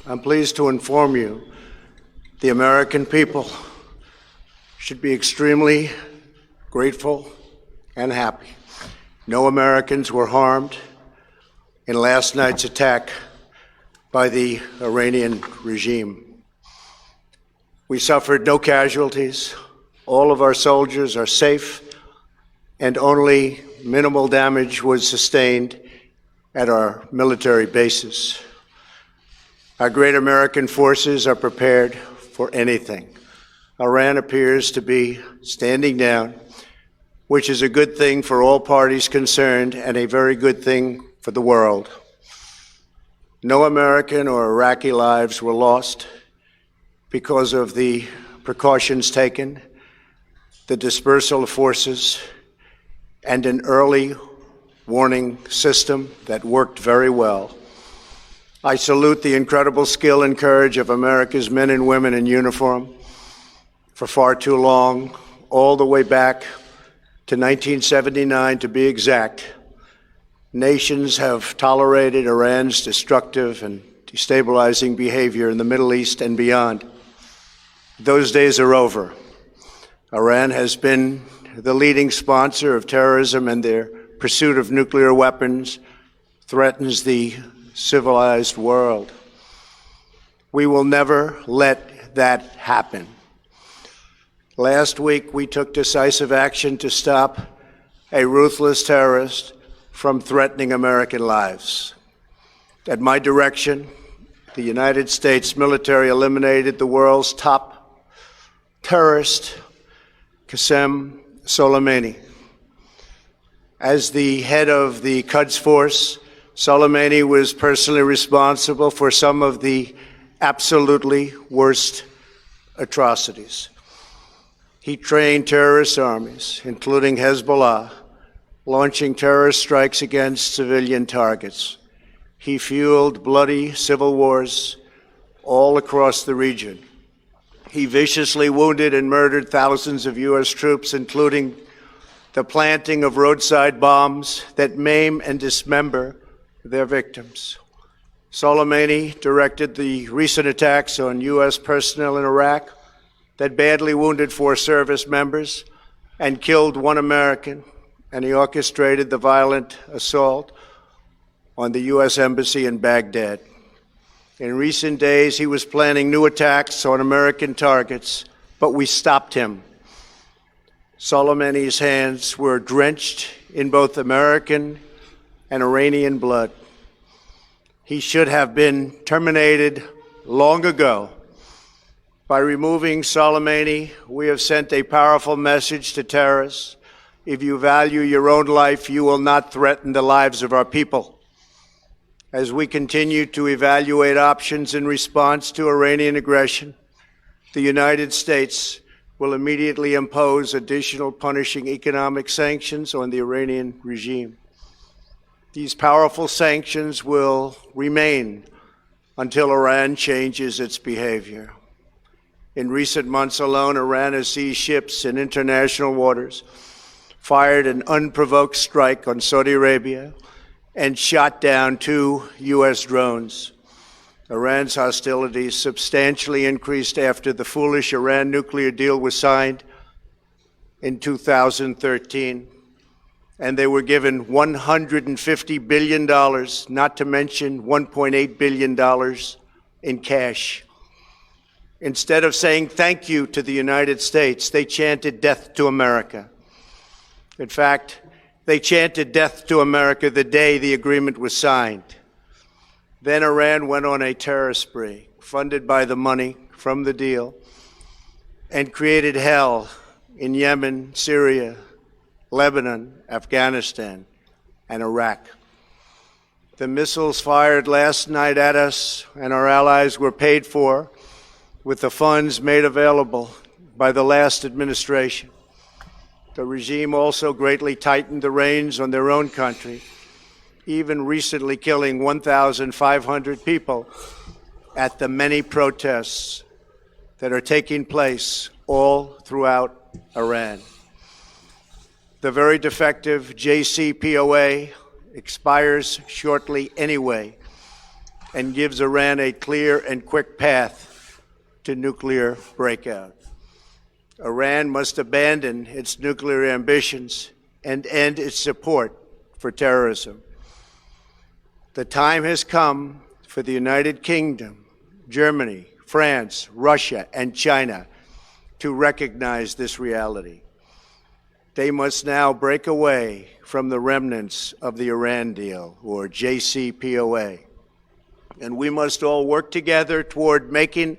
I'm pleased to inform you the American people should be extremely grateful and happy. No Americans were harmed in last night's attack by the Iranian regime. We suffered no casualties. All of our soldiers are safe, and only minimal damage was sustained at our military bases. Our great American forces are prepared for anything. Iran appears to be standing down, which is a good thing for all parties concerned and a very good thing for the world. No American or Iraqi lives were lost because of the precautions taken, the dispersal of forces, and an early warning system that worked very well. I salute the incredible skill and courage of America's men and women in uniform. For far too long, all the way back to 1979 to be exact, nations have tolerated Iran's destructive and destabilizing behavior in the Middle East and beyond. Those days are over. Iran has been the leading sponsor of terrorism, and their pursuit of nuclear weapons threatens the civilized world. We will never let that happen. Last week, we took decisive action to stop a ruthless terrorist from threatening American lives. At my direction, the United States military eliminated the world's top terrorist, Qasem Soleimani. As the head of the Quds Force, Soleimani was personally responsible for some of the absolutely worst atrocities. He trained terrorist armies, including Hezbollah, launching terrorist strikes against civilian targets. He fueled bloody civil wars all across the region. He viciously wounded and murdered thousands of U.S. troops, including the planting of roadside bombs that maim and dismember their victims. Soleimani directed the recent attacks on U.S. personnel in Iraq that badly wounded 4 service members and killed 1 American, and he orchestrated the violent assault on the U.S. Embassy in Baghdad. In recent days, he was planning new attacks on American targets, but we stopped him. Soleimani's hands were drenched in both American and Iranian blood. He should have been terminated long ago. By removing Soleimani, we have sent a powerful message to terrorists. If you value your own life, you will not threaten the lives of our people. As we continue to evaluate options in response to Iranian aggression, the United States will immediately impose additional punishing economic sanctions on the Iranian regime. These powerful sanctions will remain until Iran changes its behavior. In recent months alone, Iran has seized ships in international waters, fired an unprovoked strike on Saudi Arabia, and shot down 2 U.S. drones. Iran's hostilities substantially increased after the foolish Iran nuclear deal was signed in 2013, and they were given $150 billion, not to mention $1.8 billion in cash. Instead of saying thank you to the United States, they chanted death to America. In fact, they chanted death to America the day the agreement was signed. Then Iran went on a terror spree, funded by the money from the deal, and created hell in Yemen, Syria, Lebanon, Afghanistan, and Iraq. The missiles fired last night at us and our allies were paid for with the funds made available by the last administration. The regime also greatly tightened the reins on their own country, even recently killing 1,500 people at the many protests that are taking place all throughout Iran. The very defective JCPOA expires shortly anyway, and gives Iran a clear and quick path to nuclear breakout. Iran must abandon its nuclear ambitions and end its support for terrorism. The time has come for the United Kingdom, Germany, France, Russia, and China to recognize this reality. They must now break away from the remnants of the Iran deal, or JCPOA. And we must all work together toward making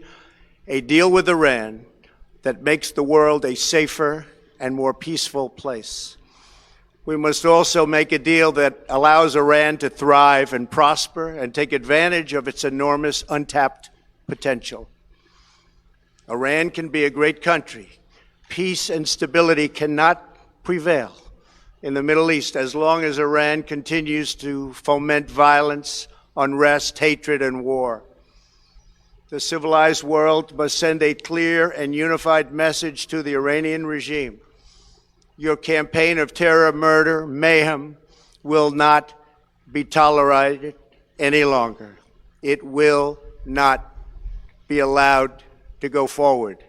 a deal with Iran that makes the world a safer and more peaceful place. We must also make a deal that allows Iran to thrive and prosper and take advantage of its enormous untapped potential. Iran can be a great country. Peace and stability cannot prevail in the Middle East as long as Iran continues to foment violence, unrest, hatred, and war. The civilized world must send a clear and unified message to the Iranian regime. Your campaign of terror, murder, mayhem will not be tolerated any longer. It will not be allowed to go forward.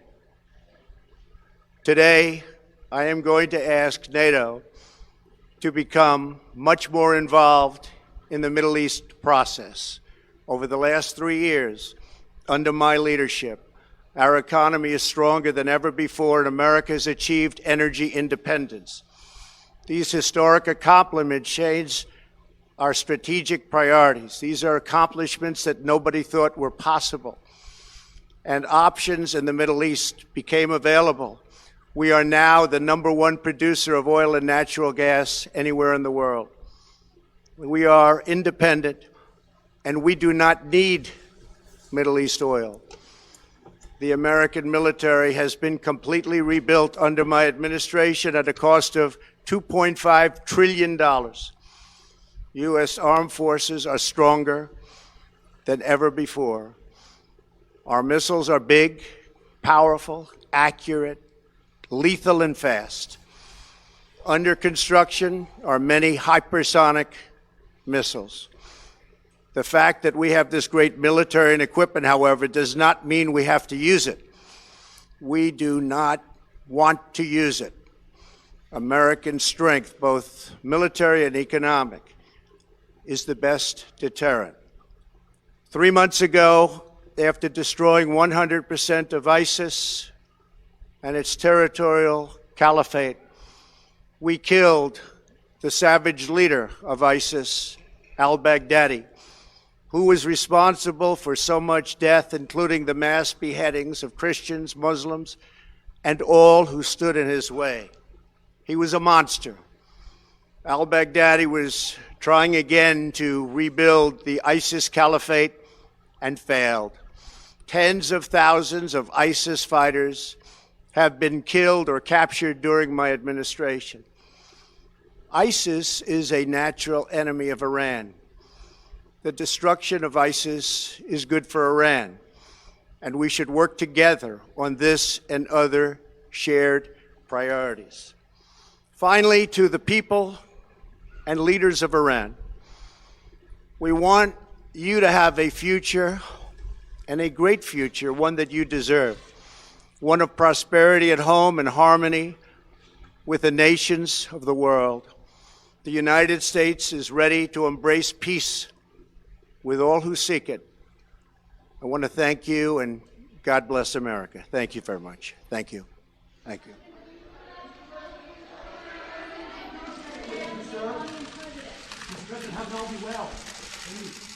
Today, I am going to ask NATO to become much more involved in the Middle East process. Over the last 3 years, under my leadership, our economy is stronger than ever before, and America has achieved energy independence. These historic accomplishments change our strategic priorities. These are accomplishments that nobody thought were possible. And options in the Middle East became available. We are now the #1 producer of oil and natural gas anywhere in the world. We are independent, and we do not need Middle East oil. The American military has been completely rebuilt under my administration at a cost of $2.5 trillion. U.S. armed forces are stronger than ever before. Our missiles are big, powerful, accurate, lethal, and fast. Under construction are many hypersonic missiles. The fact that we have this great military and equipment, however, does not mean we have to use it. We do not want to use it. American strength, both military and economic, is the best deterrent. 3 months ago, after destroying 100% of ISIS and its territorial caliphate, we killed the savage leader of ISIS, al-Baghdadi, who was responsible for so much death, including the mass beheadings of Christians, Muslims, and all who stood in his way. He was a monster. Al-Baghdadi was trying again to rebuild the ISIS caliphate and failed. Tens of thousands of ISIS fighters have been killed or captured during my administration. ISIS is a natural enemy of Iran. The destruction of ISIS is good for Iran, and we should work together on this and other shared priorities. Finally, to the people and leaders of Iran, we want you to have a future, and a great future, one that you deserve, one of prosperity at home and harmony with the nations of the world. The United States is ready to embrace peace with all who seek it. I want to thank you, and God bless America. Thank you very much. Thank you. Thank you. Thank you, sir. Mr. President, have it all be well. Please.